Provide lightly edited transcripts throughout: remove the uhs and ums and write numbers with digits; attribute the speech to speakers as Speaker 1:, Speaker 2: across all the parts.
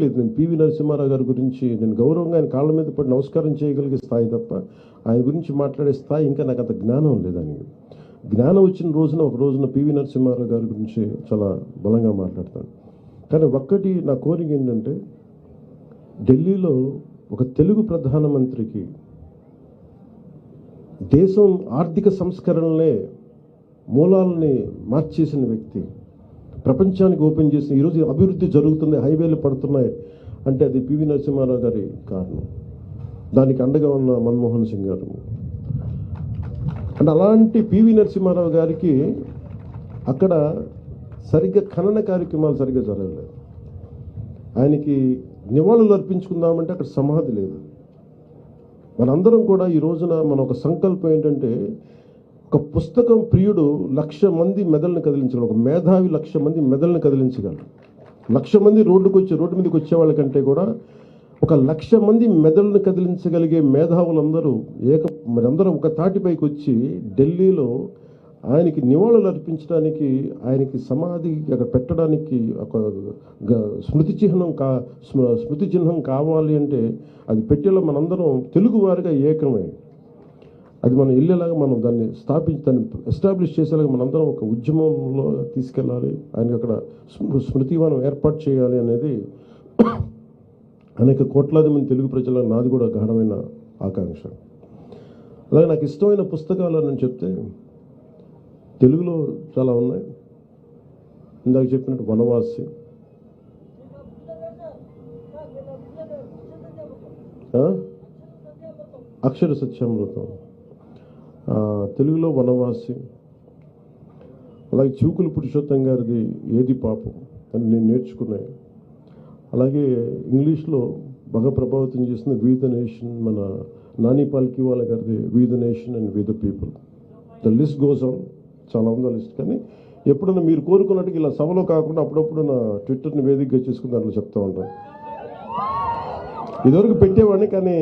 Speaker 1: లేదు. నేను పివి నరసింహారావు గారి గురించి నేను గౌరవంగా ఆయన కాళ్ళ మీద పడి నమస్కారం చేయగలిగే స్థాయి తప్ప ఆయన గురించి మాట్లాడే స్థాయి ఇంకా నాకు అంత జ్ఞానం లేదు. ఆయనకి జ్ఞానం వచ్చిన రోజున ఒక రోజున పివి నరసింహారావు గారి గురించి చాలా బలంగా మాట్లాడతాను. కానీ ఒక్కటి నా కోరిక ఏంటంటే, ఢిల్లీలో ఒక తెలుగు ప్రధానమంత్రికి దేశం ఆర్థిక సంస్కరణలే మూలాలని మార్చేసిన వ్యక్తి, ప్రపంచానికి ఓపెన్ చేసిన ఈరోజు అభివృద్ధి జరుగుతుంది, హైవేలు పడుతున్నాయి అంటే అది పివి నరసింహారావు గారి కారణం. దానికి అండగా ఉన్న మన్మోహన్ సింగ్ గారు. అంటే అలాంటి పివి నరసింహారావు గారికి అక్కడ సరిగ్గా ఖనన కార్యక్రమాలు సరిగ్గా జరగలేదు. ఆయనకి నివాళులు అర్పించుకుందామంటే అక్కడ సమాధి లేదు. మనందరం కూడా ఈ రోజున మన ఒక సంకల్పం ఏంటంటే, ఒక పుస్తకం ప్రియుడు 1,00,000 మంది మెదళ్ళని కదిలించగలడు. ఒక మేధావి 1,00,000 మంది మెదళ్ళని కదిలించగలడు. 1,00,000 మంది రోడ్డు మీదకి వచ్చే వాళ్ళకంటే కూడా ఒక 1,00,000 మంది మెదళ్ళని కదిలించగలిగే మేధావులందరూ మరందరూ ఒక తాటిపైకి వచ్చి ఢిల్లీలో ఆయనకి నివాళులు అర్పించడానికి, ఆయనకి సమాధి అక్కడ పెట్టడానికి ఒక స్మృతి చిహ్నం కావాలి అంటే అది పెట్టేలా మనందరం తెలుగువారిగా ఏకమే. అది మనం వెళ్ళేలాగా మనం దాన్ని ఎస్టాబ్లిష్ చేసేలాగా మనందరం ఒక ఉద్యమంలో తీసుకెళ్ళాలి. ఆయనకి అక్కడ స్మృతివనం ఏర్పాటు చేయాలి అనేది అనేక కోట్లాది మంది తెలుగు ప్రజల నాది కూడా గాఢమైన ఆకాంక్ష. అలాగే నాకు ఇష్టమైన పుస్తకాలు అని చెప్తే తెలుగులో చాలా ఉన్నాయి. ఇందాక చెప్పినట్టు వనవాసి, అక్షర సత్యామృతం, తెలుగులో వనవాసి, అలాగే చివుకుల పురుషోత్తం గారిది ఏది పాపం అని నేను నేర్చుకున్నాయి. అలాగే ఇంగ్లీష్లో బాగా ప్రభావితం చేసిన వి ద నేషన్, మన నాని పాల్కివాలా గారిది we the nation and we the people. The list goes on. చాలా ఉందా లిస్ట్. కానీ ఎప్పుడన్నా మీరు కోరుకున్నట్టుగా ఇలా సభలో కాకుండా అప్పుడప్పుడు నా ట్విట్టర్ని వేదికగా చేసుకుని దాంట్లో చెప్తూ ఉంటాను. ఇదివరకు పెట్టేవాడిని, కానీ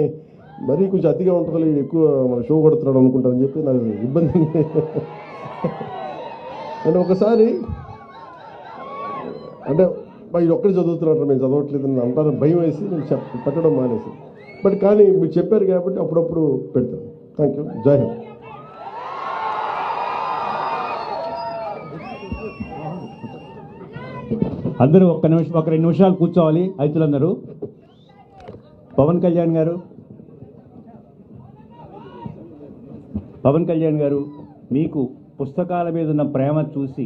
Speaker 1: మరీ కొంచెం అతిగా ఉంటుంది, ఎక్కువ మన షో కొడుతున్నాడు అనుకుంటారని చెప్పి నాకు ఇబ్బంది. అంటే ఒకసారి అంటే ఇది ఒక్కటి చదువుతున్నట్టు మేము చదవట్లేదని అంటారని భయం వేసి నేను పెట్టడం మానేసి. బట్ కానీ మీరు చెప్పారు కాబట్టి అప్పుడప్పుడు పెడతాను. Thank you. జై హింద్.
Speaker 2: అందరూ ఒక 2 నిమిషాలు కూర్చోవాలి రైతులందరూ. పవన్ కళ్యాణ్ గారు, మీకు పుస్తకాల మీద ఉన్న ప్రేమ చూసి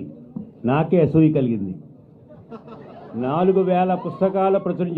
Speaker 2: నాకే అసూయ కలిగింది. 4,000 పుస్తకాల ప్రచురించిన